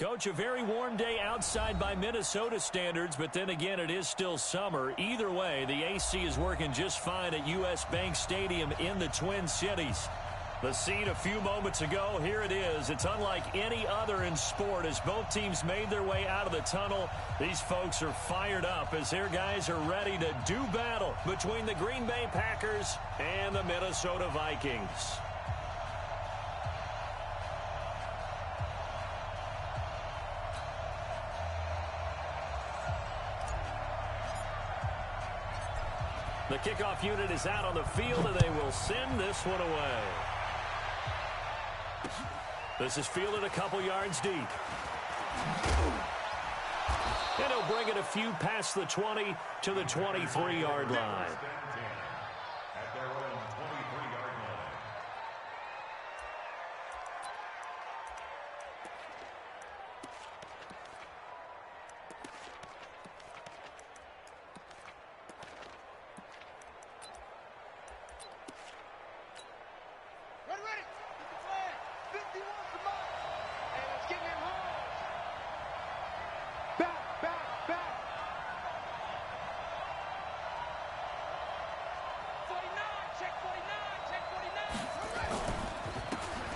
Coach, a very warm day outside by Minnesota standards, but then again, it is still summer. Either way, the AC is working just fine at U.S. Bank Stadium in the Twin Cities. The scene a few moments ago, here it is. It's unlike any other in sport as both teams made their way out of the tunnel. These folks are fired up as their guys are ready to do battle between the Green Bay Packers and the Minnesota Vikings. The kickoff unit is out on the field, and they will send this one away. This is fielded a couple yards deep. And he'll bring it a few past the 20 to the 23-yard line.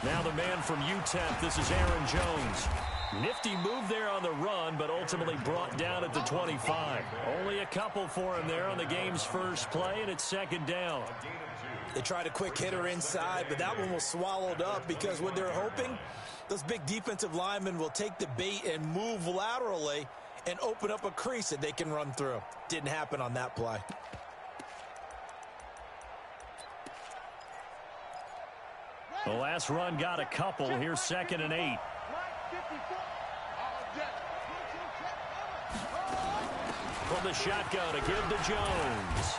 Now the man from UTEP, this is Aaron Jones. Nifty move there on the run, but ultimately brought down at the 25. Only a couple for him there on the game's first play, and it's second down. They tried a quick hitter inside, but that one was swallowed up because what they're hoping, those big defensive linemen will take the bait and move laterally and open up a crease that they can run through. Didn't happen on that play. The last run got a couple. Here's 2nd and 8. From the shotgun to give to Jones.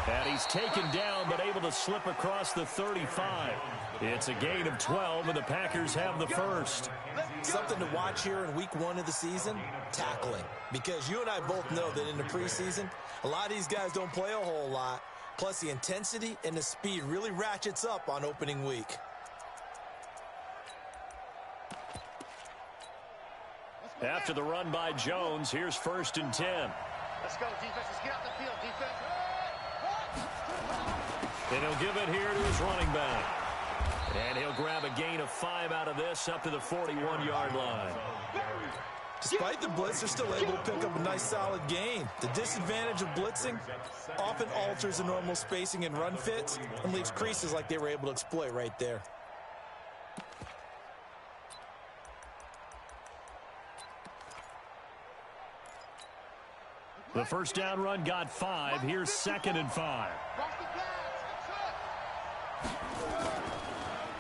And he's taken down but able to slip across the 35. It's a gain of 12, and the Packers have the first. Something to watch here in week 1 of the season, tackling. Because you and I both know that in the preseason, a lot of these guys don't play a whole lot. Plus the intensity and the speed really ratchets up on opening week. After the run by Jones, here's 1st and 10. Let's go, defense. Let's get out the field, defense. And he'll give it here to his running back. And he'll grab a gain of 5 out of this up to the 41-yard line. Despite the blitz, they're still able to pick up a nice solid gain. The disadvantage of blitzing often alters the normal spacing and run fits and leaves creases like they were able to exploit right there. The first down run got 5. Here's 2nd and 5.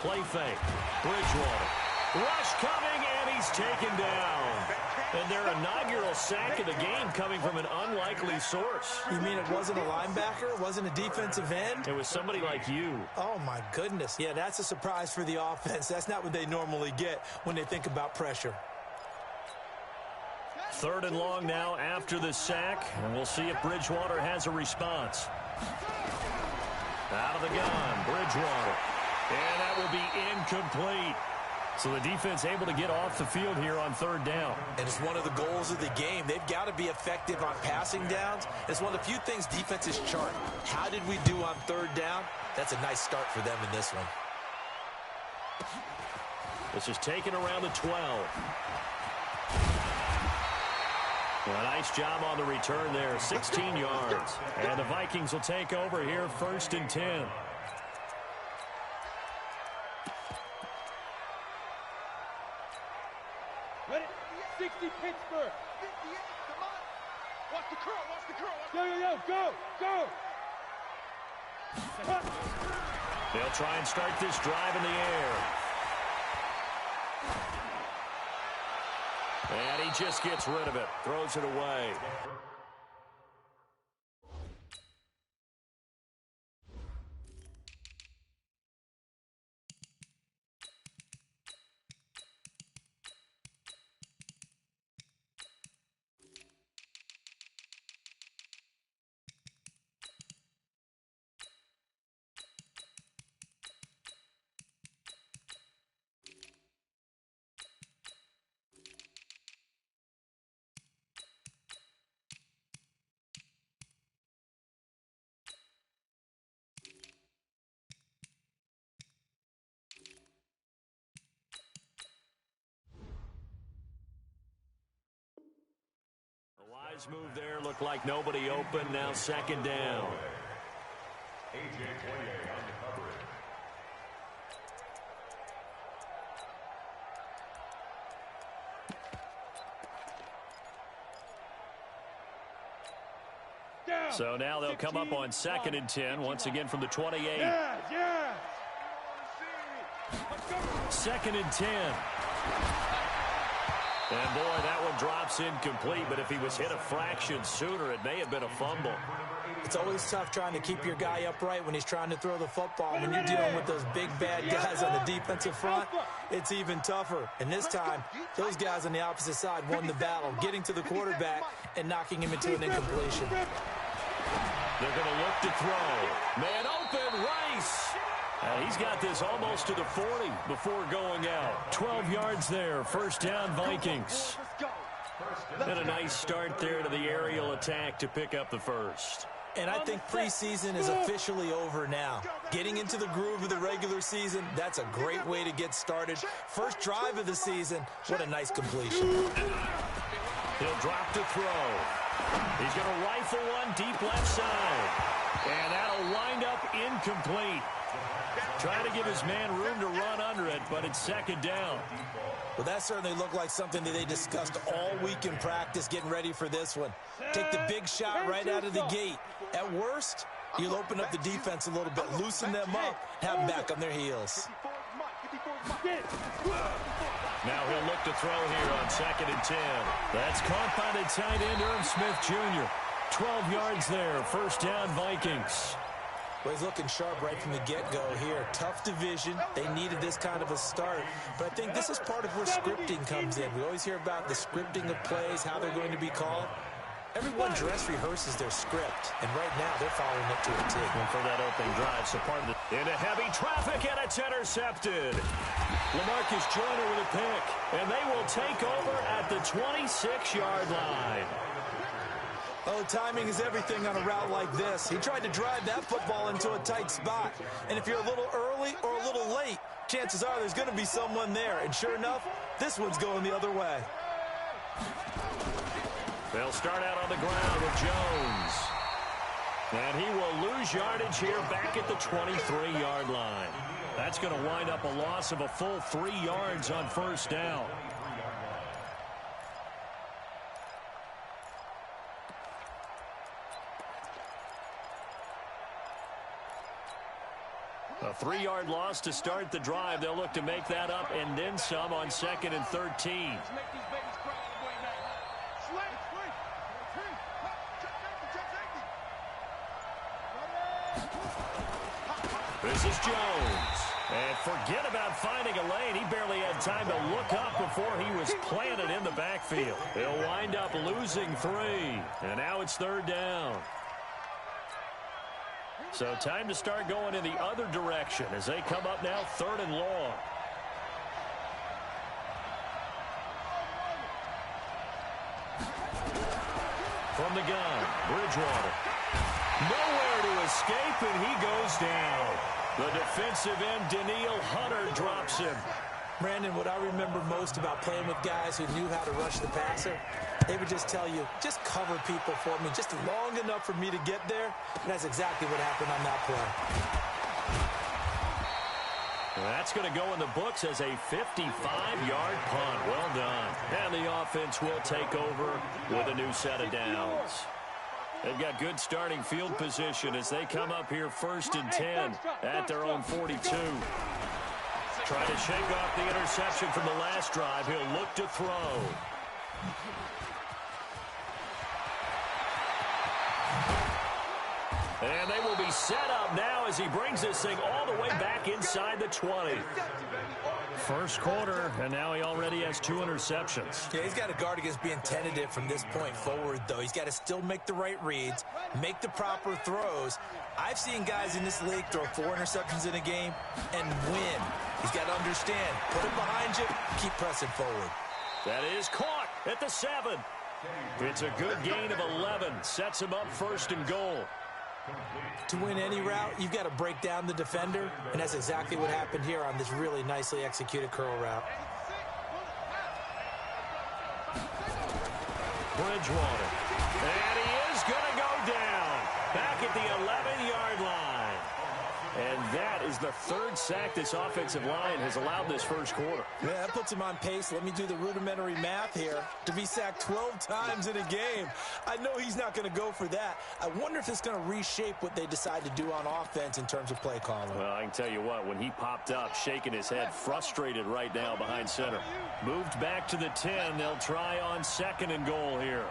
Play fake. Bridgewater. Rush coming, and he's taken down. And their inaugural sack of the game coming from an unlikely source. You mean it wasn't a linebacker? It wasn't a defensive end? It was somebody like you. Oh, my goodness. Yeah, that's a surprise for the offense. That's not what they normally get when they think about pressure. 3rd and long now after the sack, and we'll see if Bridgewater has a response. Out of the gun, Bridgewater. And that will be incomplete. So the defense able to get off the field here on 3rd down. And it's one of the goals of the game. They've got to be effective on passing downs. It's one of the few things defenses chart. How did we do on 3rd down? That's a nice start for them in this one. This is taken around the 12. Well, nice job on the return there, 16 yards. And the Vikings will take over here, 1st and 10. Ready? 60 Pittsburgh. 58, come on. Watch the curl, watch the curl. Yo, go. They'll try and start this drive in the air. And he just gets rid of it, throws it away. Nice move there. Looked like nobody open. Now second down. So now they'll come up on 2nd and 10, once again from the 28. Yeah. 2nd and 10. And boy, that one drops incomplete, but if he was hit a fraction sooner, it may have been a fumble. It's always tough trying to keep your guy upright when he's trying to throw the football. When you're dealing with those big, bad guys on the defensive front, it's even tougher. And this time, those guys on the opposite side won the battle, getting to the quarterback and knocking him into an incompletion. They're going to look to throw. Man open, Rice. He's got this almost to the 40 before going out. 12 yards there, first down Vikings. And a nice start there to the aerial attack to pick up the first. And I think preseason is officially over now. Getting into the groove of the regular season, that's a great way to get started. First drive of the season, what a nice completion. He'll drop to throw. He's going to rifle one deep left side. And that'll wind up incomplete. Trying to give his man room to run under it, but it's second down. Well, that certainly looked like something that they discussed all week in practice, getting ready for this one. Take the big shot right out of the gate. At worst, you'll open up the defense a little bit, loosen them up, have them back on their heels. Now he'll look to throw here on 2nd and 10. That's caught by the tight end, Irv Smith Jr. 12 yards there, first down Vikings. Well, he's looking sharp right from the get-go here. Tough division. They needed this kind of a start. But I think this is part of where scripting comes in. We always hear about the scripting of plays, how they're going to be called. Everyone dress rehearses their script, and right now they're following it to a T. And for that opening drive, so part of it into heavy traffic, and it's intercepted. LaMarcus Joyner with a pick, and they will take over at the 26-yard line. Oh, timing is everything on a route like this. He tried to drive that football into a tight spot. And if you're a little early or a little late, chances are there's going to be someone there. And sure enough, this one's going the other way. They'll start out on the ground with Jones. And he will lose yardage here back at the 23-yard line. That's going to wind up a loss of a full 3 yards on first down. A 3-yard loss to start the drive. They'll look to make that up and then some on 2nd and 13. This is Jones. And forget about finding a lane. He barely had time to look up before he was planted in the backfield. He'll wind up losing 3. And now it's third down. So time to start going in the other direction as they come up now 3rd and long. From the gun, Bridgewater. Nowhere to escape, and he goes down. The defensive end, Daniil Hunter, drops him. Brandon, what I remember most about playing with guys who knew how to rush the passer, they would just tell you, just cover people for me, just long enough for me to get there. And that's exactly what happened on that play. That's going to go in the books as a 55-yard punt. Well done. And the offense will take over with a new set of downs. They've got good starting field position as they come up here 1st and 10 at their own 42. Trying to shake off the interception from the last drive. He'll look to throw. And they will be set up now as he brings this thing all the way back inside the 20. First quarter, and now he already has 2 interceptions. Yeah, he's got to guard against being tentative from this point forward, though. He's got to still make the right reads, make the proper throws. I've seen guys in this league throw 4 interceptions in a game and win. He's got to understand, put it behind you, keep pressing forward. That is caught at the 7. It's a good gain of 11. Sets him up 1st and goal. To win any route, you've got to break down the defender, and that's exactly what happened here on this really nicely executed curl route. Bridgewater. the third sack this offensive line has allowed this first quarter. Yeah, that puts him on pace. Let me do the rudimentary math here. To be sacked 12 times in a game, I know he's not going to go for that. I wonder if it's going to reshape what they decide to do on offense in terms of play calling. Well, I can tell you what, when he popped up, shaking his head, frustrated right now behind center. Moved back to the 10. They'll try on 2nd and goal here.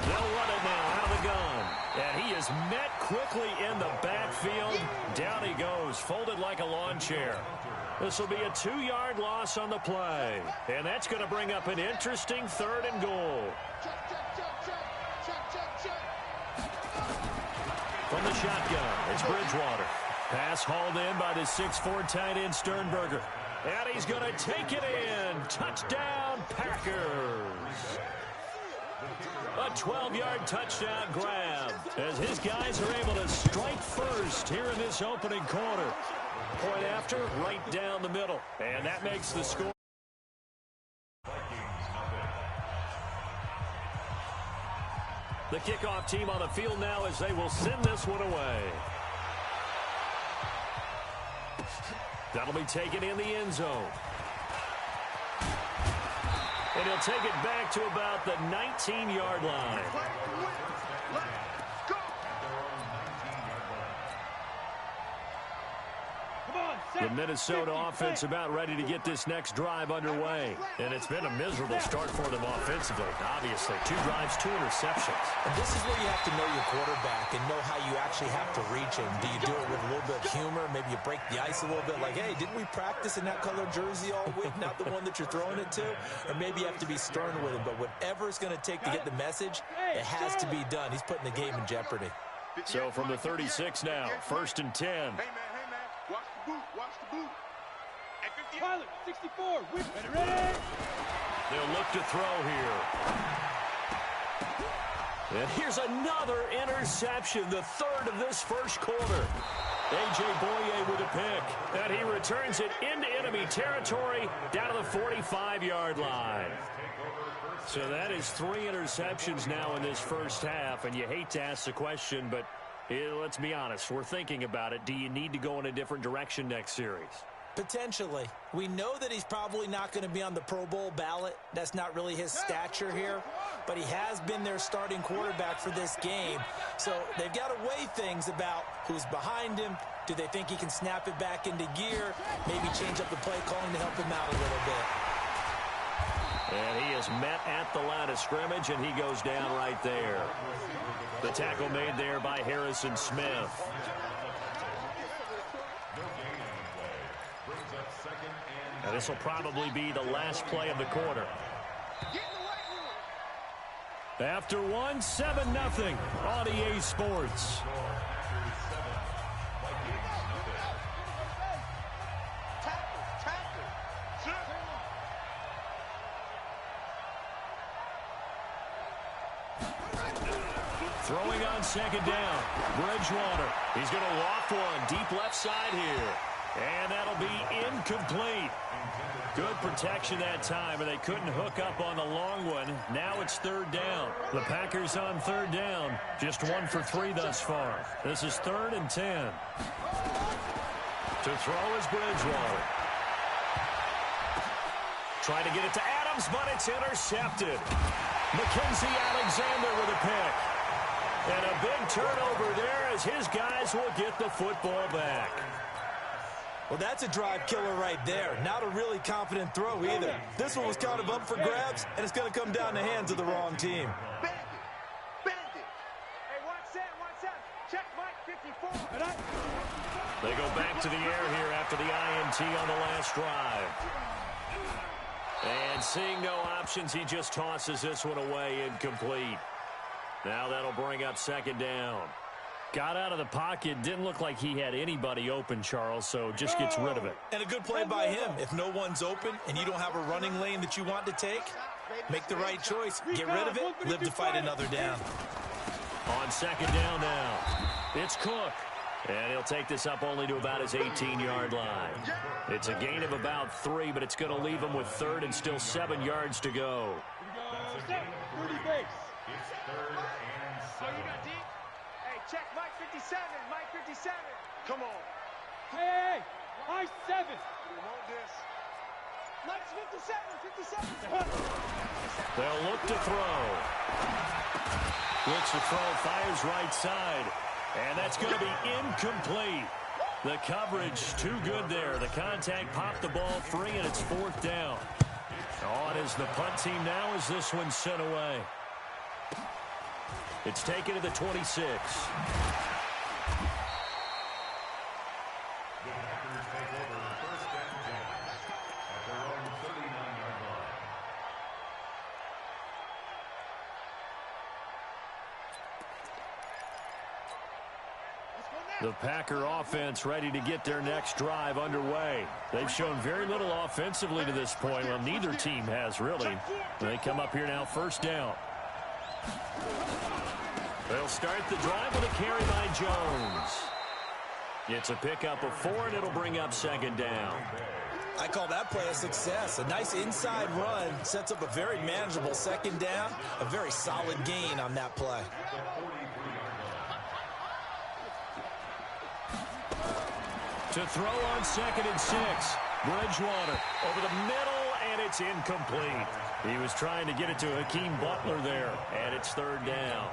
They'll run it now out of the gun. And he is met quickly in the backfield. Down he goes, folded like a lawn chair. This will be a 2-yard loss on the play. And that's going to bring up an interesting 3rd and goal. From the shotgun, it's Bridgewater. Pass hauled in by the 6'4" tight end Sternberger. And he's going to take it in. Touchdown, Packers. A 12-yard touchdown grab as his guys are able to strike first here in this opening quarter. Point after, right down the middle. And that makes the score. The kickoff team on the field now as they will send this one away. That'll be taken in the end zone. And he'll take it back to about the 19-yard line. The Minnesota offense about ready to get this next drive underway. And it's been a miserable start for them offensively. Obviously, 2 drives, 2 interceptions. And this is where you have to know your quarterback and know how you actually have to reach him. Do you do it with a little bit of humor? Maybe you break the ice a little bit like, hey, didn't we practice in that color jersey all week? Not the one that you're throwing it to? Or maybe you have to be stern with him. But whatever it's going to take to get the message, it has to be done. He's putting the game in jeopardy. So from the 36 now, 1st and 10. Watch the boot. Watch the boot. At Pilot, 64. Ready. They'll look to throw here. And here's another interception, the 3rd of this first quarter. A.J. Boye with a pick. And he returns it into enemy territory down to the 45-yard line. So that is 3 interceptions now in this first half. And you hate to ask the question, but let's be honest, we're thinking about it. Do you need to go in a different direction next series? Potentially. We know that he's probably not going to be on the Pro Bowl ballot. That's not really his stature here. But he has been their starting quarterback for this game. So they've got to weigh things about who's behind him. Do they think he can snap it back into gear? Maybe change up the play calling to help him out a little bit. And he is met at the line of scrimmage, and he goes down right there. The tackle made there by Harrison Smith. And this will probably be the last play of the quarter. After 1, 7-0 on EA Sports. Throwing on 2nd down. Bridgewater. He's going to loft one deep left side here. And that'll be incomplete. Good protection that time, and they couldn't hook up on the long one. Now it's 3rd down. The Packers on 3rd down. Just 1 for 3 thus far. This is 3rd and 10. To throw is Bridgewater. Trying to get it to Adams, but it's intercepted. Mackenzie Alexander with a pick. And a big turnover there as his guys will get the football back. Well, that's a drive killer right there. Not a really confident throw either. This one was kind of up for grabs, and it's going to come down the hands of the wrong team. Bandit. Hey, watch that. Check Mike 54. They go back to the air here after the INT on the last drive. And seeing no options, he just tosses this one away incomplete. Now that'll bring up 2nd down. Got out of the pocket. Didn't look like he had anybody open, Charles, so just gets rid of it. And a good play by him. If no one's open and you don't have a running lane that you want to take, make the right choice. Get rid of it. Live to fight another down. On 2nd down now, it's Cook. And he'll take this up only to about his 18-yard line. It's a gain of about 3, but it's going to leave him with 3rd and still 7 yards to go. check, Mike 57, Mike 57. Come on. Hey, Mike 7. We want this. Mike's 57, 57. They'll look to throw. Looks to throw, fires right side. And that's going to be incomplete. The coverage too good there. The contact popped the ball free, and it's 4th down. On is the punt team now as this one's sent away. It's taken to the 26. The Packer offense ready to get their next drive underway. They've shown very little offensively to this point. Well, neither team has really. They come up here now, 1st down. They'll start the drive with a carry by Jones. It's a pickup of 4, and it'll bring up 2nd down. I call that play a success. A nice inside run sets up a very manageable 2nd down. A very solid gain on that play. To throw on 2nd and 6. Bridgewater over the middle, and it's incomplete. He was trying to get it to Hakeem Butler there, and it's 3rd down.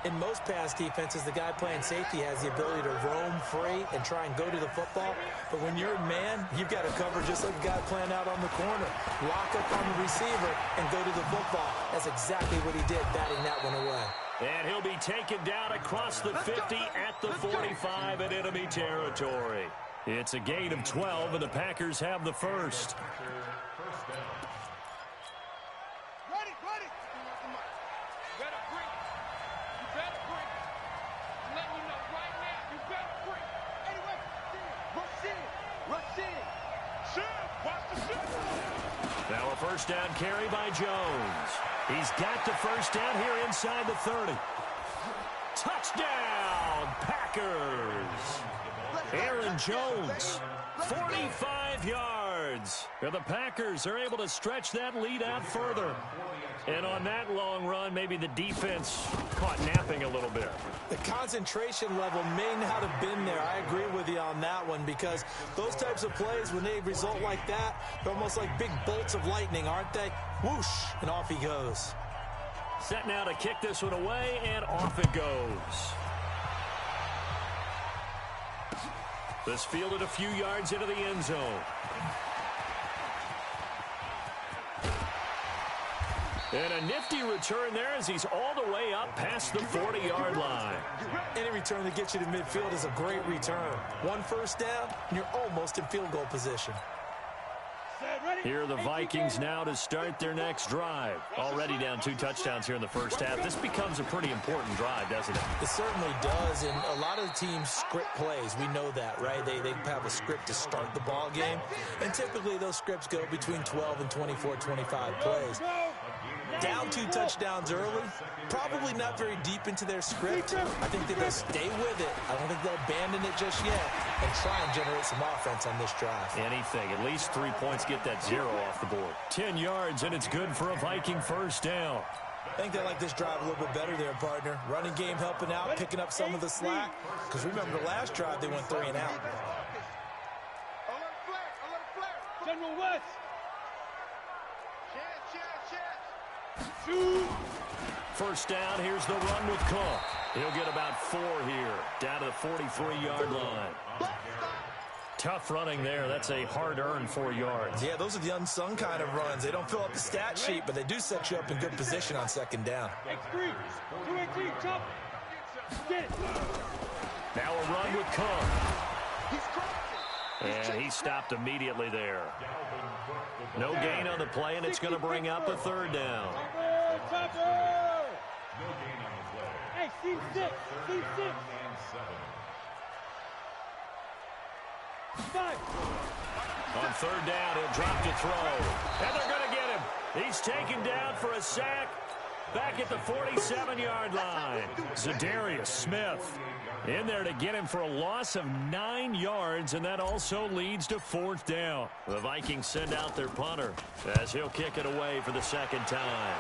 In most pass defenses, the guy playing safety has the ability to roam free and try and go to the football. But when you're a man, you've got to cover just like the guy playing out on the corner. Lock up on the receiver and go to the football. That's exactly what he did, batting that one away. And he'll be taken down across the 50 at the 45 in enemy territory. It's a gain of 12, and the Packers have the first. Ready. You better bring it. You better bring it. I'm letting you know right now, you better bring it. Anyway, rush in. Shoot, watch the shoot. Now a 1st down carry by Jones. He's got the 1st down here inside the 30. Touchdown, Packers. Aaron Jones, 45 yards. And the Packers are able to stretch that lead out further. And on that long run, maybe the defense caught napping a little bit. The concentration level may not have been there. I agree with you on that one, because those types of plays, when they result like that, they're almost like big bolts of lightning, aren't they? Whoosh, and off he goes. Set now to kick this one away, and off it goes. This fielded a few yards into the end zone. And a nifty return there as he's all the way up past the 40-yard line. Any return that gets you to midfield is a great return. 1 1st down, and you're almost in field goal position. Here are the Vikings now to start their next drive. Already down 2 touchdowns here in the 1st half. This becomes a pretty important drive, doesn't it? It certainly does, and a lot of the teams script plays. We know that, right? They have a script to start the ball game, and typically those scripts go between 12 and 24, 25 plays. Down 2 touchdowns early, probably not very deep into their script. I think that they'll stay with it. I don't think they'll abandon it just yet and try and generate some offense on this drive. Anything. At least 3 points, get that 0 off the board. 10 yards, and it's good for a Viking 1st down. I think they like this drive a little bit better there, partner. Running game helping out, picking up some of the slack. Because remember, the last drive, they went 3 and out. Alert flare. General West. Shoot. 1st down, here's the run with Cook. He'll get about 4 here, down to the 43-yard line. Tough running there. That's a hard-earned 4 yards. Yeah, those are the unsung kind of runs. They don't fill up the stat sheet, but they do set you up in good position on 2nd down. X3, 218, jump. Get it. Now a run with Cook. And he stopped immediately there. No gain on the play, and it's going to bring up a 3rd down. Hey, C6. On 3rd down, he'll drop to throw. And they're going to get him. He's taken down for a sack back at the 47-yard line. Zadarius Smith in there to get him for a loss of 9 yards, and that also leads to 4th down. The Vikings send out their punter as he'll kick it away for the 2nd time.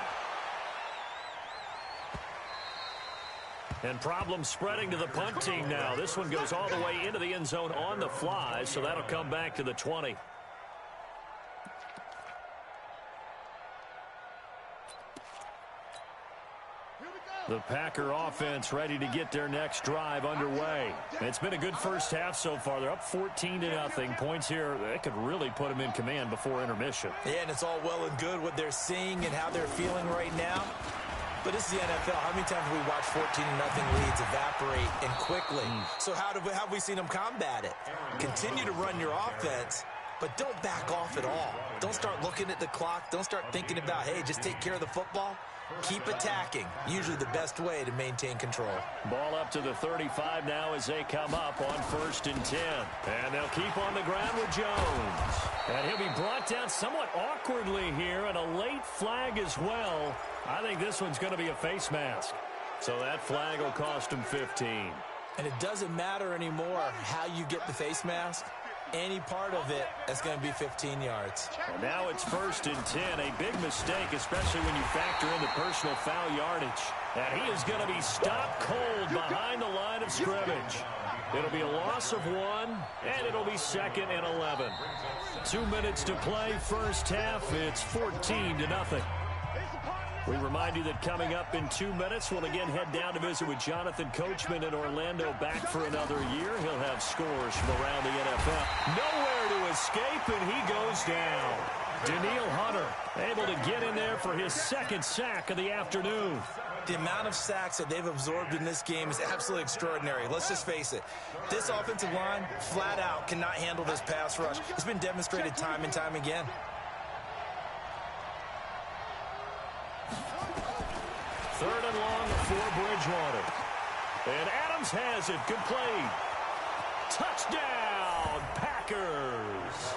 And problem spreading to the punt team now. This one goes all the way into the end zone on the fly, so that'll come back to the 20. The Packer offense ready to get their next drive underway. It's been a good first half so far. They're up 14-0. Points here, that could really put them in command before intermission. Yeah, and it's all well and good what they're seeing and how they're feeling right now. But this is the NFL. How many times have we watched 14-0 leads evaporate and quickly? So how have we seen them combat it? Continue to run your offense, but don't back off at all. Don't start looking at the clock. Don't start thinking about, hey, just take care of the football. Keep attacking. Usually the best way to maintain control. Ball up to the 35 now as they come up on 1st and 10. And they'll keep on the ground with Jones. And he'll be brought down somewhat awkwardly here, and a late flag as well. I think this one's going to be a face mask. So that flag will cost him 15. And it doesn't matter anymore how you get the face mask. Any part of it, that's going to be 15 yards. And now it's 1st and 10. A big mistake, especially when you factor in the personal foul yardage. And he is going to be stopped cold behind the line of scrimmage. It'll be a loss of 1, and it'll be 2nd and 11. 2 minutes to play, first half. It's 14-0. We remind you that coming up in 2 minutes, we'll again head down to visit with Jonathan Coachman in Orlando, back for another year. He'll have scores from around the NFL. Nowhere to escape, and he goes down. Daniil Hunter able to get in there for his 2nd sack of the afternoon. The amount of sacks that they've absorbed in this game is absolutely extraordinary. Let's just face it. This offensive line, flat out, cannot handle this pass rush. It's been demonstrated time and time again. 3rd and long for Bridgewater. And Adams has it. Good play. Touchdown, Packers.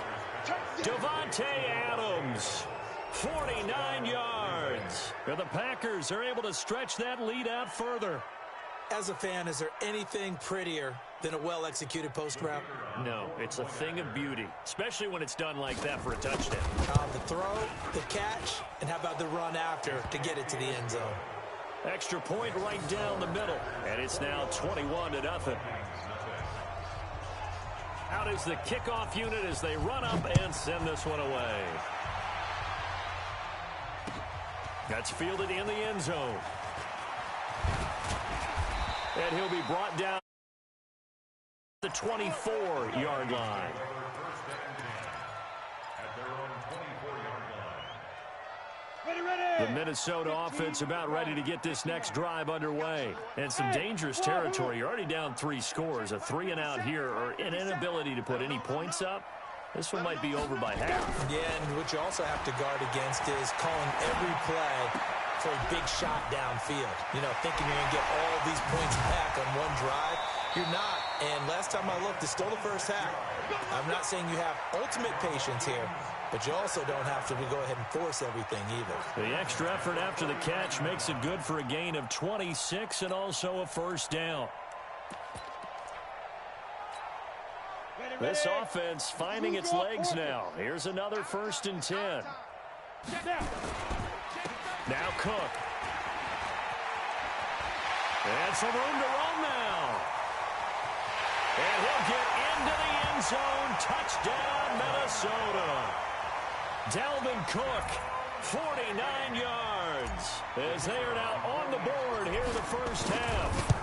Devontae Adams, 49 yards. And the Packers are able to stretch that lead out further. As a fan, is there anything prettier than a well-executed post route? No, it's a thing of beauty, especially when it's done like that for a touchdown. The throw, the catch, and how about the run after to get it to the end zone? Extra point right down the middle, and it's now 21-0. Out is the kickoff unit as they run up and send this one away. That's fielded in the end zone. And he'll be brought down the 24-yard line. The Minnesota offense about ready to get this next drive underway. And some dangerous territory. You're already down 3 scores. A 3-and-out here, or an inability to put any points up. This one might be over by half. Yeah, and what you also have to guard against is calling every play for a big shot downfield. You know, thinking you're going to get all these points back on one drive. You're not. And last time I looked, it's still the first half. I'm not saying you have ultimate patience here, but you also don't have to go ahead and force everything either. The extra effort after the catch makes it good for a gain of 26 and also a first down. This offense finding its legs now. Here's another 1st and 10. Now Cook. And some room to run now. And he'll get into the end zone. Touchdown, Minnesota. Dalvin Cook, 49 yards, as they are now on the board here in the first half.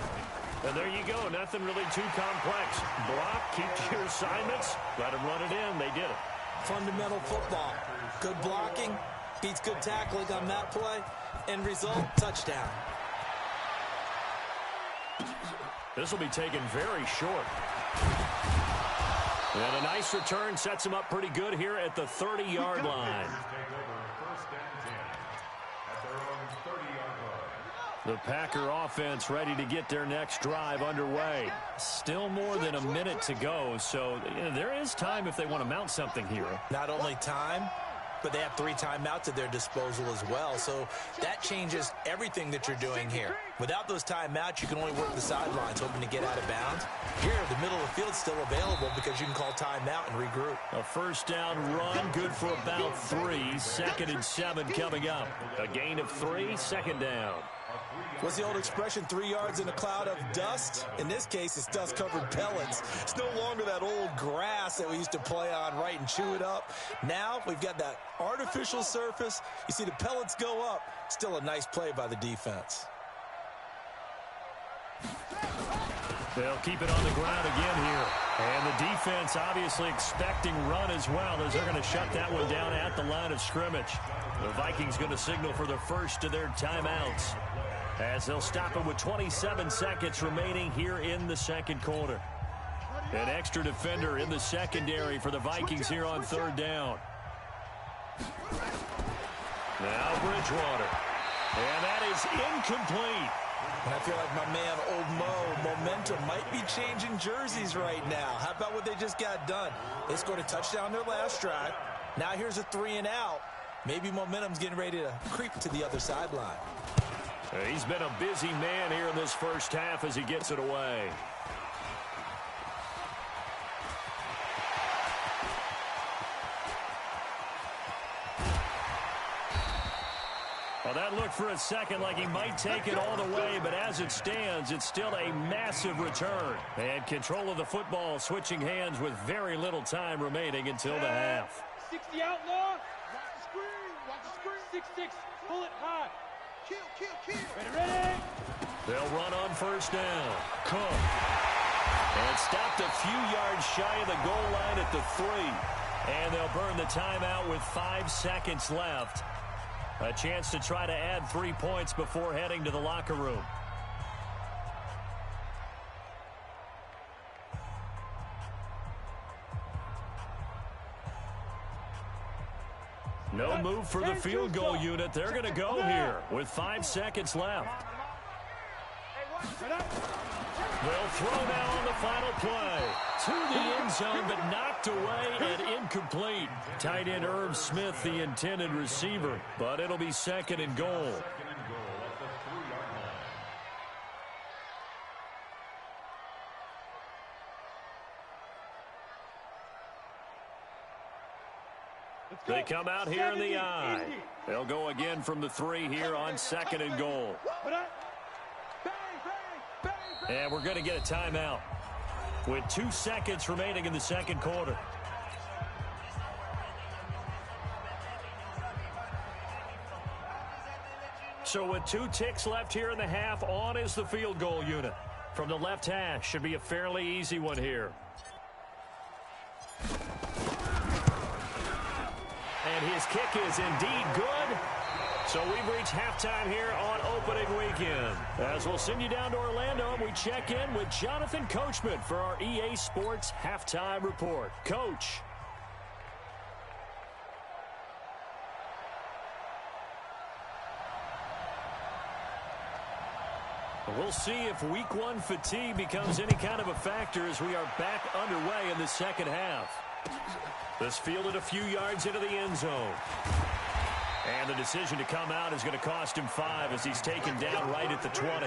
And there you go. Nothing really too complex. Block, keep to your assignments, let them run it in. They did it. Fundamental football. Good blocking beats good tackling on that play. End result, touchdown. This will be taken very short. And a nice return sets him up pretty good here at the 30-yard line. The Packer offense ready to get their next drive underway. Still more than a minute to go, so there is time if they want to mount something here. Not only time, but they have 3 timeouts at their disposal as well, so that changes everything that you're doing here. Without those timeouts, you can only work the sidelines, hoping to get out of bounds. Here, the middle of the field's still available because you can call timeout and regroup. A first down run, good for about 3. 2nd and 7 coming up. A gain of 3, 2nd down. What's the old expression, 3 yards in a cloud of dust? In this case, it's dust-covered pellets. It's no longer that old grass that we used to play on, right, and chew it up. Now we've got that artificial surface. You see the pellets go up. Still a nice play by the defense. They'll keep it on the ground again here. And the defense obviously expecting run as well, as they're going to shut that one down at the line of scrimmage. The Vikings going to signal for the first of their timeouts, as they'll stop it with 27 seconds remaining here in the second quarter. An extra defender in the secondary for the Vikings here on third down. Now Bridgewater. And that is incomplete. And I feel like my man, Old Mo, momentum might be changing jerseys right now. How about what they just got done? They scored a touchdown their last drive. Now here's a 3 and out. Maybe momentum's getting ready to creep to the other sideline. He's been a busy man here in this first half as he gets it away. Well, that looked for a second like he might take it all the way, but as it stands, it's still a massive return. And control of the football switching hands with very little time remaining until the half. 60 outlaw. Watch the screen. Watch the screen. 6-6. Pull it high. Kill. Ready. They'll run on first down. Cook. And stopped a few yards shy of the goal line at the 3. And they'll burn the timeout with 5 seconds left. A chance to try to add 3 points before heading to the locker room. No move for the field goal unit. They're going to go here with 5 seconds left. They'll throw now on the final play. To the end zone, but knocked away and incomplete. Tight end Irv Smith, the intended receiver, but it'll be second and goal. They come out here in the I. They'll go again from the 3 here on second and goal. And we're going to get a timeout with 2 seconds remaining in the second quarter. So with 2 ticks left here in the half, on is the field goal unit. From the left hash, should be a fairly easy one here. And his kick is indeed good. So we've reached halftime here on opening weekend. As we'll send you down to Orlando, we check in with Jonathan Coachman for our EA Sports Halftime Report. Coach. We'll see if week 1 fatigue becomes any kind of a factor as we are back underway in the second half. This fielded a few yards into the end zone. And the decision to come out is going to cost him 5 as he's taken down right at the 20.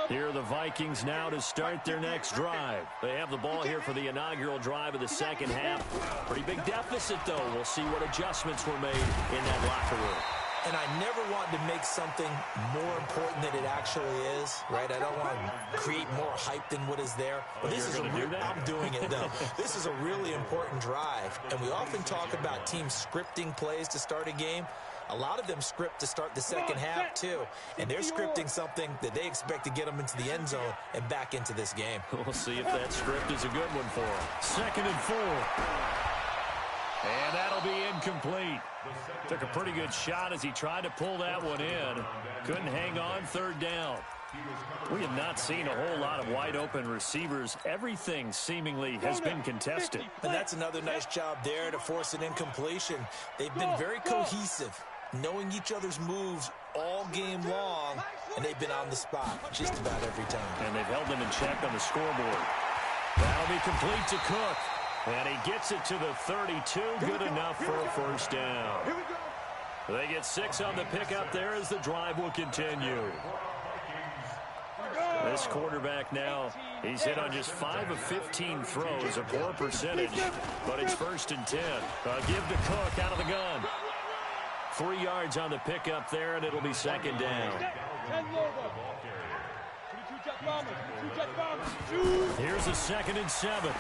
Here are the Vikings now to start their next drive. They have the ball here for the inaugural drive of the second half. Pretty big deficit, though. We'll see what adjustments were made in that locker room. And I never want to make something more important than it actually is, right? I don't want to create more hype than what is there. But this is I'm doing it, though. This is a really important drive. And we often talk about teams scripting plays to start a game. A lot of them script to start the second half, too. And they're scripting something that they expect to get them into the end zone and back into this game. We'll see if that script is a good one for them. 2nd and 4. And that'll be incomplete. Took a pretty good shot as he tried to pull that one in. Couldn't hang on 3rd down. We have not seen a whole lot of wide open receivers. Everything seemingly has been contested. And that's another nice job there to force an incompletion. They've been very cohesive, knowing each other's moves all game long, and they've been on the spot just about every time. And they've held them in check on the scoreboard. That'll be complete to Cook. And he gets it to the 32. Good enough for a first down. They get 6 on the pickup there as the drive will continue. This quarterback now, he's hit on just 5 of 15 throws, a poor percentage, but it's 1st and 10. Give to Cook out of the gun. 3 yards on the pickup there, and it'll be second down. 10 logo. 22 jet bombers. Here's a 2nd and 7.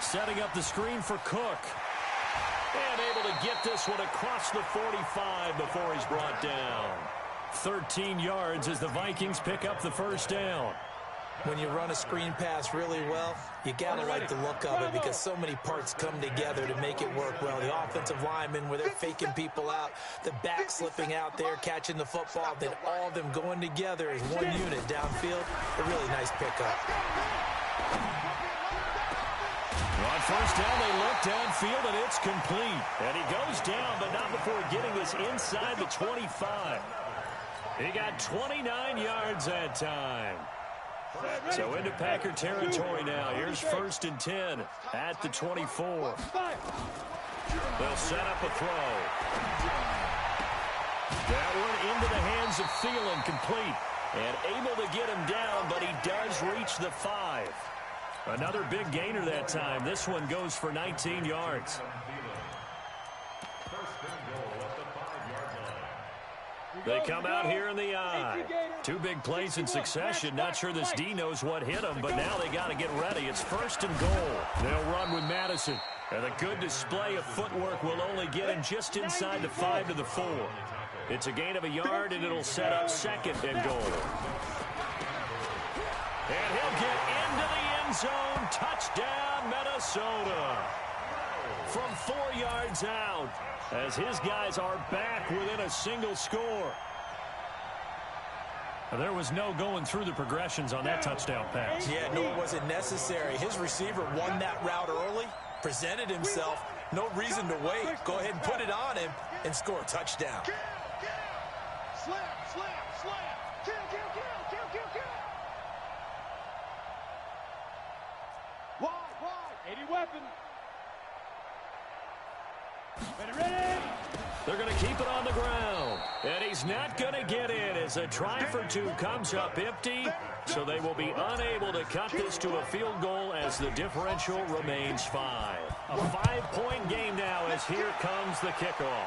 Setting up the screen for Cook. And able to get this one across the 45 before he's brought down. 13 yards as the Vikings pick up the first down. When you run a screen pass really well, you got to like the look of it because so many parts come together to make it work well. The offensive linemen, where they're faking people out, the back slipping out there, catching the football, then all of them going together as one unit downfield. A really nice pickup. On first down, they look downfield, and it's complete. And he goes down, but not before getting this inside the 25. He got 29 yards that time. So into Packer territory now. Here's 1st and 10 at the 24. They'll set up a throw. That one into the hands of Thielen, complete. And able to get him down, but he does reach the 5. Another big gainer that time. This one goes for 19 yards. They come out here in the eye. 2 big plays in succession. Not sure this D knows what hit him, but now they got to get ready. It's 1st and goal. They'll run with Madison. And a good display of footwork will only get him just inside the 5 to the 4. It's a gain of a yard, and it'll set up 2nd and goal. And he'll get into the end zone. Touchdown, Minnesota. From 4 yards out, as his guys are back within a single score. There was no going through the progressions on that touchdown pass. Yeah, no, it wasn't necessary. His receiver won that route early, presented himself. No reason to wait. Go ahead and put it on him and score a touchdown. Slam, slam, slam. Kill, kill, kill, kill, kill, kill. Wide, 80 weapon. Ready. They're going to keep it on the ground. And he's not going to get in as a try for 2 comes up empty. So they will be unable to cut this to a field goal as the differential remains 5. A 5-point game now as here comes the kickoff.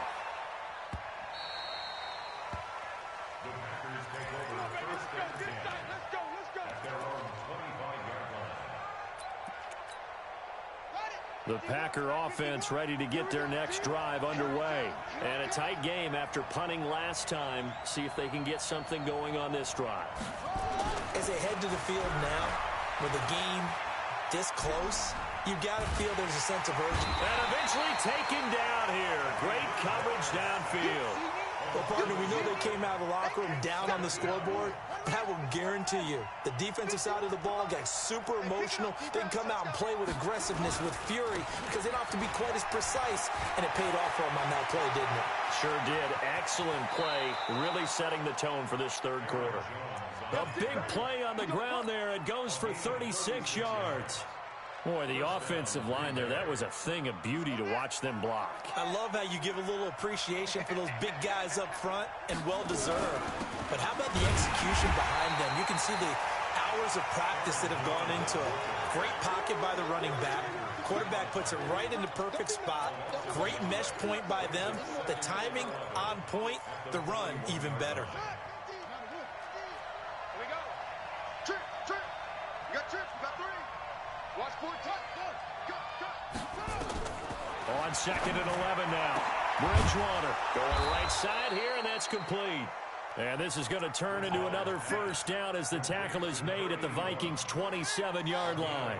The Packer offense ready to get their next drive underway. And a tight game after punting last time. See if they can get something going on this drive. As they head to the field now, with the game this close, you've got to feel there's a sense of urgency. And eventually taken down here. Great coverage downfield. Well, partner, we know they came out of the locker room down on the scoreboard. But I will guarantee you, the defensive side of the ball got super emotional. They can come out and play with aggressiveness, with fury, because they don't have to be quite as precise. And it paid off for them on that play, didn't it? Sure did. Excellent play, really setting the tone for this 3rd quarter. A big play on the ground there. It goes for 36 yards. Boy, the offensive line there, that was a thing of beauty to watch them block. I love how you give a little appreciation for those big guys up front, and well-deserved. But how about the execution behind them? You can see the hours of practice that have gone into it. Great pocket by the running back. Quarterback puts it right in the perfect spot. Great mesh point by them. The timing on point. The run even better. Here we go. Trip. You got trips. You got 3. Watch for it. Go. On 2nd and 11 now. Bridgewater going right side here, and that's complete. And this is going to turn into another first down as the tackle is made at the Vikings' 27-yard line.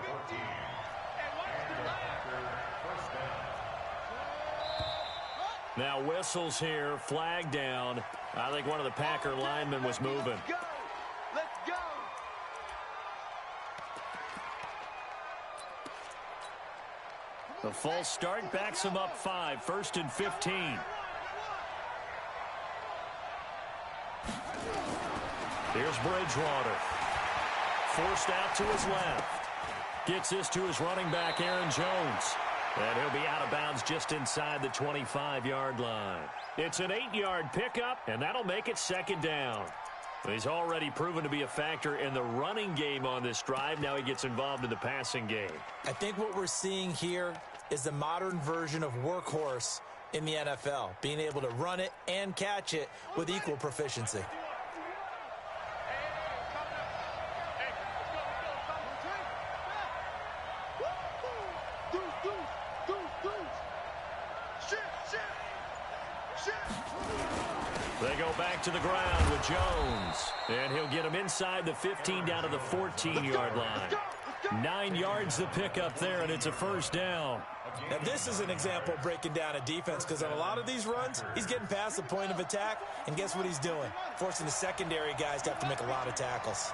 Now whistles here, flag down. I think one of the Packer linemen was moving. Let's go. The false start backs him up 5, 1st and 15. Here's Bridgewater. Forced out to his left. Gets this to his running back, Aaron Jones. And he'll be out of bounds just inside the 25-yard line. It's an 8-yard pickup, and that'll make it 2nd down. He's already proven to be a factor in the running game on this drive. Now he gets involved in the passing game. I think what we're seeing here is the modern version of workhorse in the NFL, being able to run it and catch it with equal proficiency. They go back to the ground with Jones. And he'll get him inside the 15 down to the 14-yard line. 9 yards the pickup there, and it's a first down. Now, this is an example of breaking down a defense, because on a lot of these runs, he's getting past the point of attack, and guess what he's doing? Forcing the secondary guys to have to make a lot of tackles.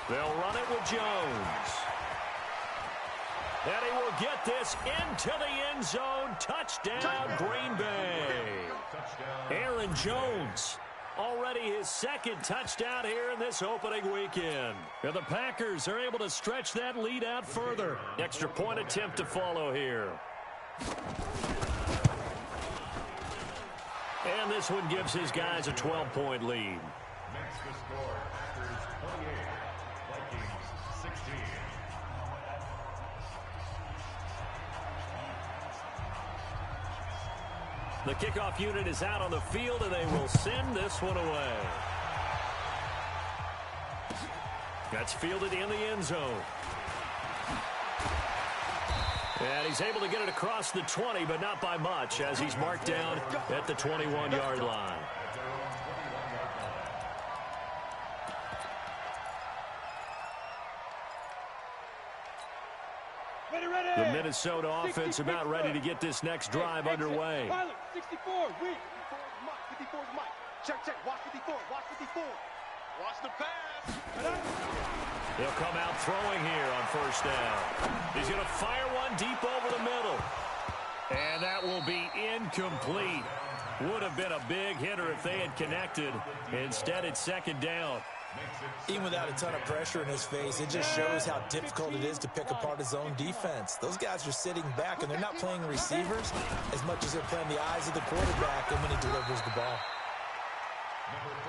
They'll run it with Jones. And he will get this into the end zone. Touchdown, Green Bay. Aaron Jones, already his second touchdown here in this opening weekend. And the Packers are able to stretch that lead out further. Extra point attempt to follow here. And this one gives his guys a 12-point lead. Next to score, Packers 28, Vikings 16. The kickoff unit is out on the field, and they will send this one away. That's fielded in the end zone. And he's able to get it across the 20, but not by much, as he's marked down at the 21-yard line. The Minnesota offense about ready to get this next drive underway. 64, weak. 54 is Mike. Check. Watch 54. Watch 54. Watch the pass. He'll come out throwing here on first down. He's going to fire one deep over the middle. And that will be incomplete. Would have been a big hitter if they had connected. Instead, it's second down. Even without a ton of pressure in his face, it just shows how difficult it is to pick apart his own defense. Those guys are sitting back, and they're not playing receivers as much as they're playing the eyes of the quarterback and when he delivers the ball.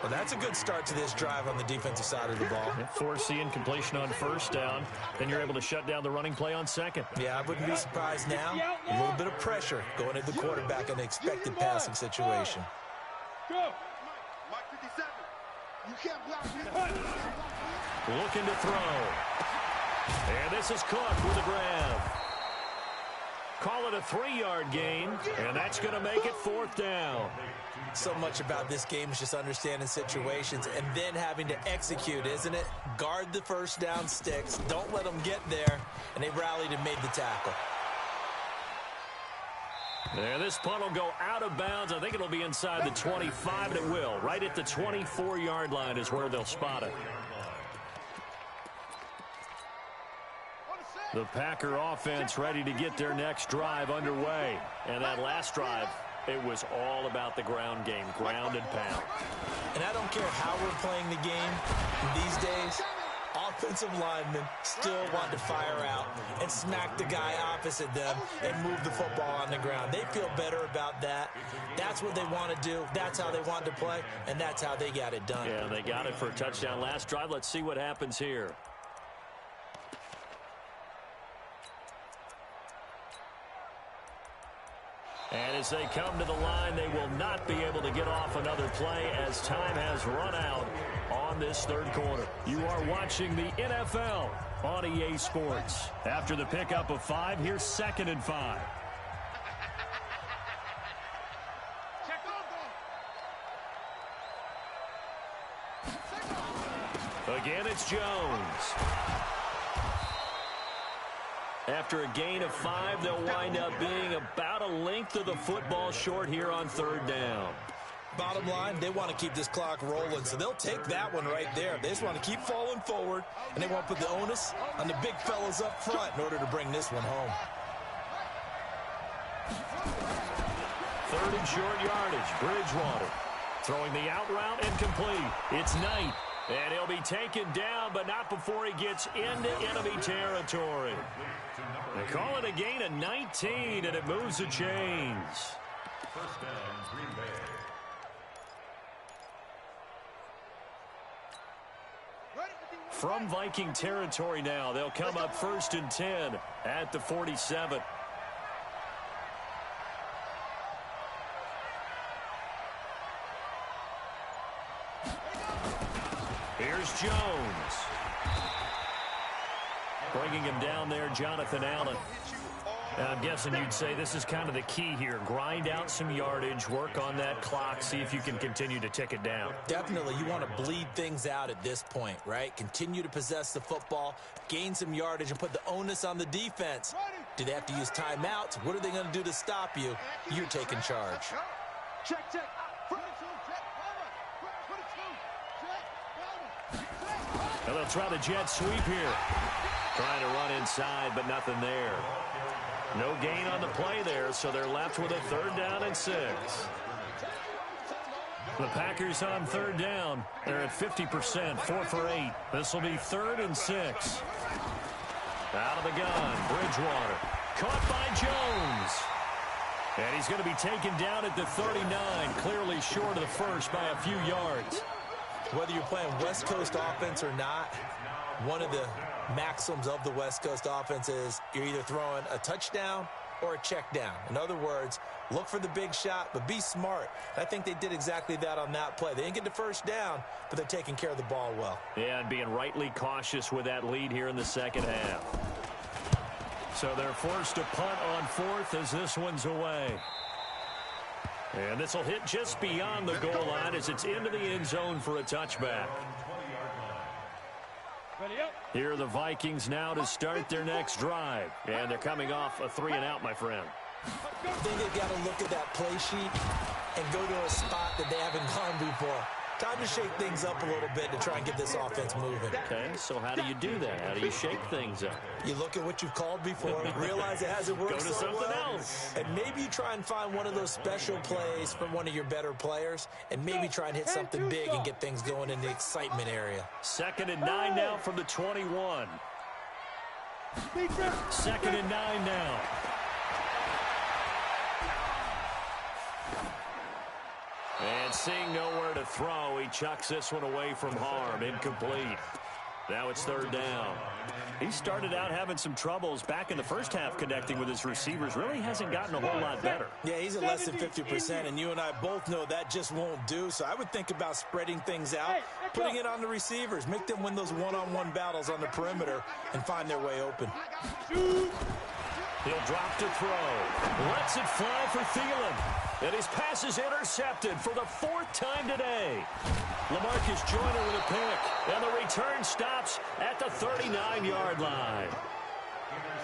Well, that's a good start to this drive on the defensive side of the ball. Force the incompletion on first down. Then you're able to shut down the running play on second. Yeah, I wouldn't be surprised now. A little bit of pressure going at the quarterback in the expected passing situation. Go. Mike 57. You can't block me. Looking to throw. And this is Cook with a grab. Call it a 3-yard gain, and that's going to make it fourth down. So much about this game is just understanding situations and then having to execute, isn't it? Guard the first down sticks. Don't let them get there. And they rallied and made the tackle. There, this punt will go out of bounds. I think it'll be inside the 25, and it will. Right at the 24-yard line is where they'll spot it. The Packer offense ready to get their next drive underway. And that last drive, it was all about the ground game, ground and pound. And I don't care how we're playing the game these days, offensive linemen still want to fire out and smack the guy opposite them and move the football on the ground. They feel better about that. That's what they want to do. That's how they want to play, and that's how they got it done. Yeah, they got it for a touchdown last drive. Let's see what happens here. And as they come to the line, they will not be able to get off another play as time has run out on this third quarter. You are watching the NFL on EA Sports. After the pickup of 5, here's 2nd and 5. Again, it's Jones. After a gain of 5, they'll wind up being about a length of the football short here on third down. Bottom line, they want to keep this clock rolling, so they'll take that one right there. They just want to keep falling forward, and they want to put the onus on the big fellas up front in order to bring this one home. 3rd and short yardage, Bridgewater. Throwing the out route incomplete. It's Knight, and he'll be taken down, but not before he gets into enemy territory. They call it a gain of 19, and it moves the chains. First down, Green Bay. From Viking territory now, they'll come up 1st and 10 at the 47. Here's Jones. Bringing him down there, Jonathan Allen. Now, I'm guessing you'd say this is kind of the key here. Grind out some yardage, work on that clock, see if you can continue to tick it down. Definitely. You want to bleed things out at this point, right? Continue to possess the football, gain some yardage, and put the onus on the defense. Do they have to use timeouts? What are they going to do to stop you? You're taking charge. Check. Now they'll try the jet sweep here. Trying to run inside, but nothing there. No gain on the play there, so they're left with a 3rd down and 6. The Packers on 3rd down. They're at 50%, 4 for 8. This will be 3rd and 6. Out of the gun, Bridgewater. Caught by Jones. And he's going to be taken down at the 39, clearly short of the first by a few yards. Whether you're playing West Coast offense or not, one of the maxims of the West Coast offense is you're either throwing a touchdown or a check down. In other words, look for the big shot, but be smart. I think they did exactly that on that play. They didn't get the first down, but they're taking care of the ball well. Yeah, and being rightly cautious with that lead here in the second half. So they're forced to punt on 4th as this one's away. And this will hit just beyond the goal line as it's into the end zone for a touchback. Here are the Vikings now to start their next drive. And they're coming off a 3-and-out, my friend. I think they've got to look at that play sheet and go to a spot that they haven't gone before. Time to shake things up a little bit to try and get this offense moving. Okay, so how do you do that? How do you shake things up? You look at what you've called before, realize it hasn't worked Go to so something well, else. and maybe you try and find one of those special plays from one of your better players, and maybe try and hit something big and get things going in the excitement area. 2nd and 9 now from the 21. 2nd and 9 now. And seeing nowhere to throw, he chucks this one away from harm. Incomplete. Now it's 3rd down. He started out having some troubles back in the first half connecting with his receivers. Really hasn't gotten a whole lot better. Yeah, he's at less than 50%, and you and I both know that just won't do. So I would think about spreading things out, putting it on the receivers, make them win those one-on-one battles on the perimeter, and find their way open. He'll drop to throw. Lets it fly for Thielen. And his pass is intercepted for the 4th time today. LaMarcus Joyner with a pick. And the return stops at the 39-yard line.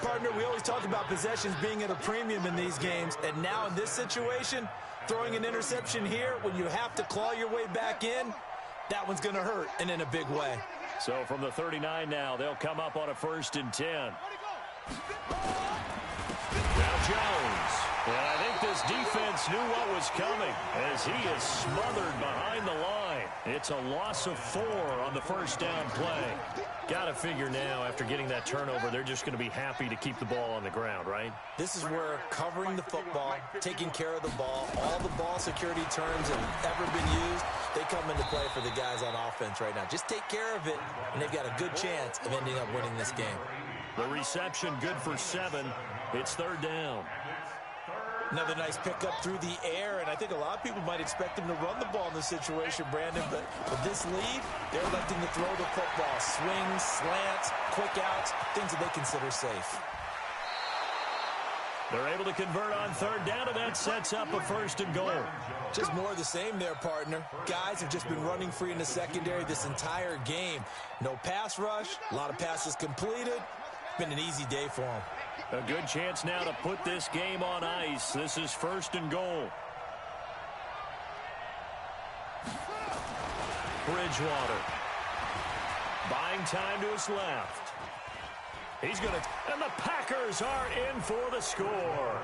Partner, we always talk about possessions being at a premium in these games. And now in this situation, throwing an interception here when you have to claw your way back in, that one's going to hurt, and in a big way. So from the 39 now, they'll come up on a 1st and 10. Now Jones. And I think this defense knew what was coming as he is smothered behind the line. It's a loss of 4 on the 1st down play. Got to figure now after getting that turnover, they're just going to be happy to keep the ball on the ground, right? This is where covering the football, taking care of the ball, all the ball security terms that have ever been used, they come into play for the guys on offense right now. Just take care of it, and they've got a good chance of ending up winning this game. The reception good for 7. It's 3rd down. Another nice pickup through the air, and I think a lot of people might expect him to run the ball in this situation, Brandon, but with this lead, they're electing to throw the football. Swings, slants, quick outs, things that they consider safe. They're able to convert on 3rd down, and that sets up a 1st and goal. Just more of the same there, partner. Guys have just been running free in the secondary this entire game. No pass rush, a lot of passes completed. Been an easy day for them. A good chance now to put this game on ice. This is 1st and goal. Bridgewater. Buying time to his left. He's going to... And the Packers are in for the score.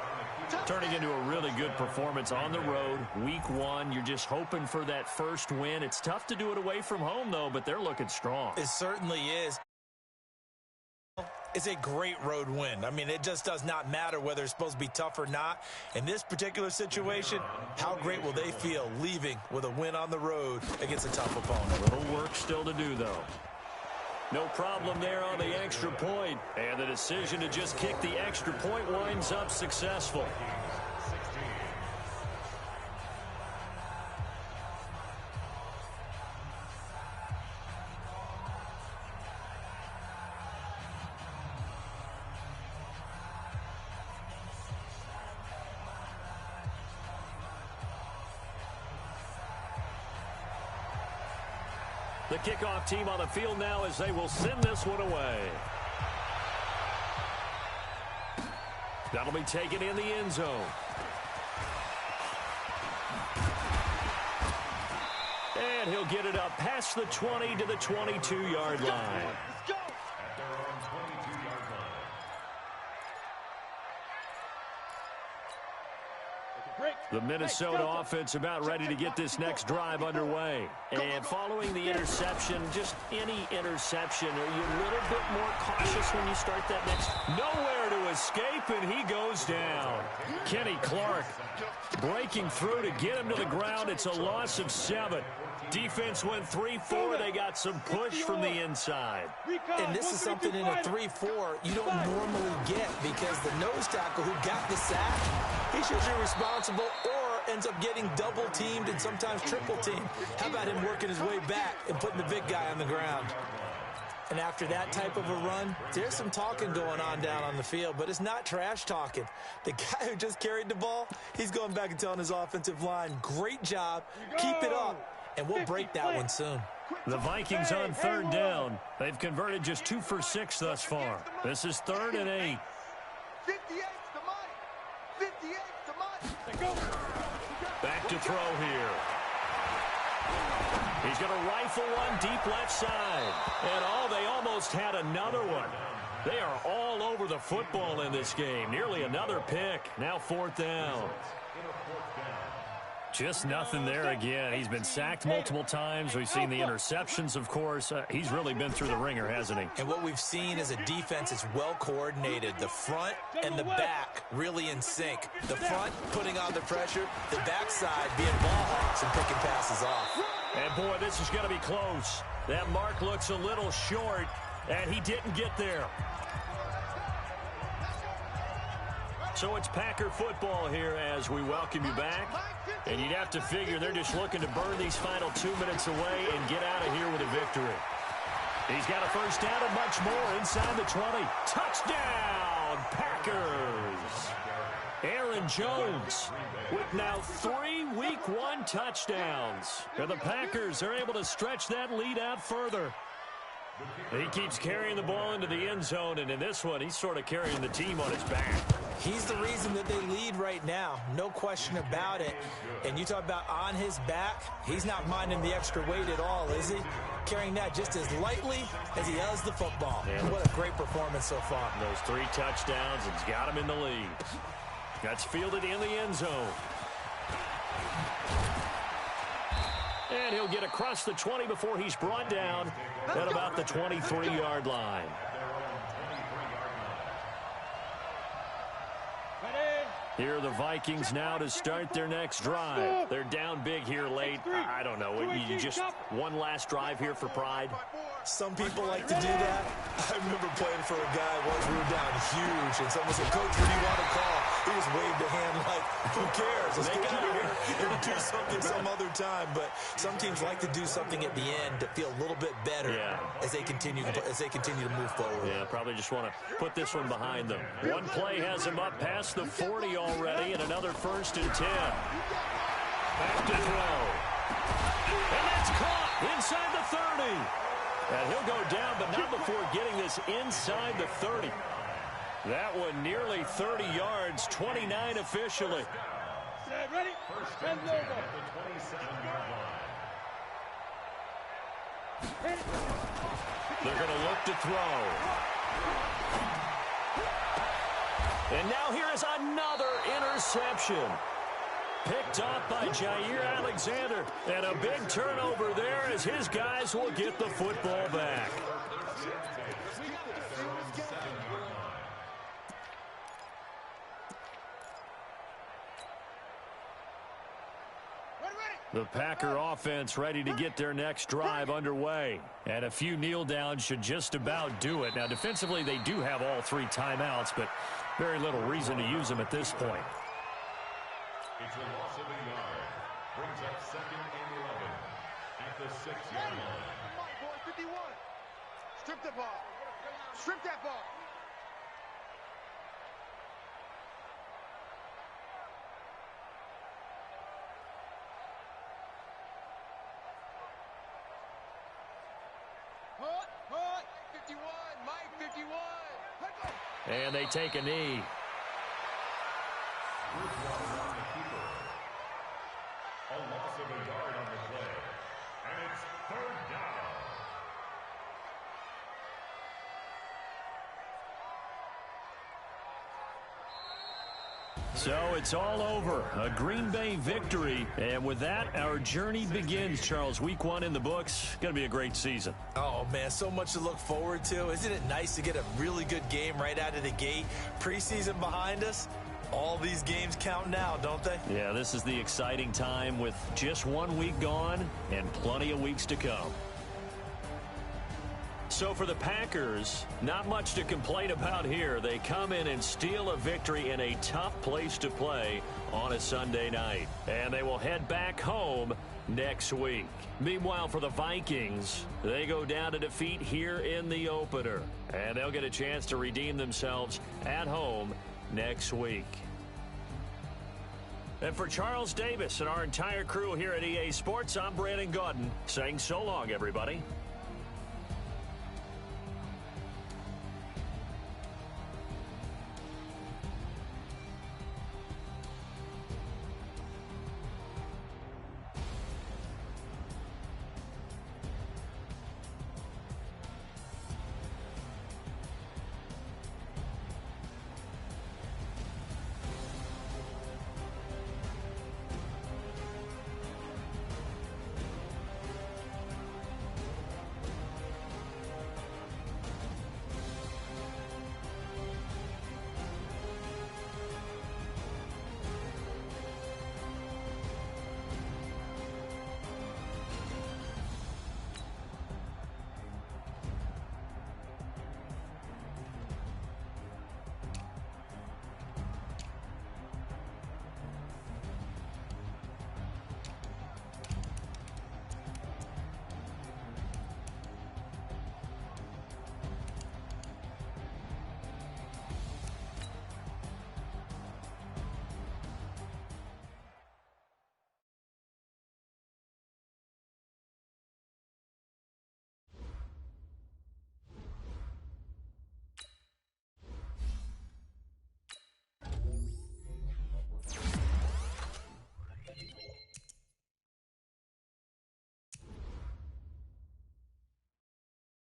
Turning into a really good performance on the road. Week 1, you're just hoping for that first win. It's tough to do it away from home, though, but they're looking strong. It certainly is. It's a great road win. I mean, it just does not matter whether it's supposed to be tough or not. In this particular situation, how great will they feel leaving with a win on the road against a tough opponent? A little work still to do, though. No problem there on the extra point. And the decision to just kick the extra point winds up successful. The kickoff team on the field now as they will send this one away. That'll be taken in the end zone. And he'll get it up past the 20 to the 22-yard line. Let's go. At their own 22-yard line. The Minnesota offense about ready to get this next drive underway. And following the interception, just any interception, are you a little bit more cautious when you start that next? Nowhere to escape, and he goes down. Kenny Clark breaking through to get him to the ground. It's a loss of 7. Defense went 3-4. They got some push from the inside. And this is something in a 3-4 you don't normally get because the nose tackle who got the sack, he's usually responsible or ends up getting double teamed and sometimes triple teamed. How about him working his way back and putting the big guy on the ground? And after that type of a run, there's some talking going on down on the field, but it's not trash talking. The guy who just carried the ball, he's going back and telling his offensive line, great job, keep it up, and we'll break that one soon. The Vikings on third down. They've converted just 2 for 6 thus far. This is 3rd and 8. 58's the money. 58's the money. Back to throw here. He's going to rifle one deep left side. And they almost had another one. They are all over the football in this game. Nearly another pick. Now 4th down. Just nothing there again. He's been sacked multiple times. We've seen the interceptions, of course. He's really been through the ringer, hasn't he? And what we've seen is a defense that's well coordinated. The front and the back really in sync. The front putting on the pressure, the backside being ball hawks and picking passes off. And boy, this is going to be close. That mark looks a little short, and he didn't get there. So it's Packer football here as we welcome you back. And you'd have to figure they're just looking to burn these final 2 minutes away and get out of here with a victory. He's got a first down and much more inside the 20. Touchdown, Packers! Aaron Jones with now 3 Week 1 touchdowns. And the Packers are able to stretch that lead out further. He keeps carrying the ball into the end zone, and in this one, he's sort of carrying the team on his back. He's the reason that they lead right now. No question about it. And you talk about on his back, he's not minding the extra weight at all, is he? Carrying that just as lightly as he does the football. Yeah. What a great performance so far. Those 3 touchdowns, it's got him in the lead. That's fielded in the end zone. And he'll get across the 20 before he's brought down at about the 23-yard line. Here are the Vikings now to start their next drive. They're down big here late. I don't know. You just one last drive here for pride? Some people like to do that. I remember playing for a guy once we were down huge, and someone said, "Coach, what do you want to call?" He just waved a hand like, who cares? Let's get out of here and do something some other time. But some teams like to do something at the end to feel a little bit better as they continue to move forward. Yeah, probably just want to put this one behind them. One play has him up past the 40 already, and another 1st and 10. Back to throw. And that's caught inside the 30. And he'll go down, but not before getting this inside the 30. That one nearly 30 yards, 29 officially. Ready? And go. They're going to look to throw. And now here is another interception. Picked off by Jair Alexander. And a big turnover there as his guys will get the football back. The Packer offense ready to get their next drive underway. And a few kneel downs should just about do it. Now, defensively, they do have all 3 timeouts, but very little reason to use them at this point. It's a loss of a yard. Brings up 2nd and 11 at the 6-yard line. Come on, boy, 51. Strip the ball. Strip that ball. Hut, 51, Mike, 51. And they take a knee. Bridgewater on the keeper. A loss of a yard on the play. And it's 3rd down. So it's all over. A Green Bay victory. And with that, our journey begins, Charles. Week 1 in the books. Going to be a great season. Oh, man, so much to look forward to. Isn't it nice to get a really good game right out of the gate? Preseason behind us. All these games count now, don't they? Yeah, this is the exciting time with just 1 week gone and plenty of weeks to come. So for the Packers, not much to complain about here. They come in and steal a victory in a tough place to play on a Sunday night. And they will head back home next week. Meanwhile, for the Vikings, they go down to defeat here in the opener. And they'll get a chance to redeem themselves at home next week. And for Charles Davis and our entire crew here at EA Sports, I'm Brandon Gaudin saying so long, everybody.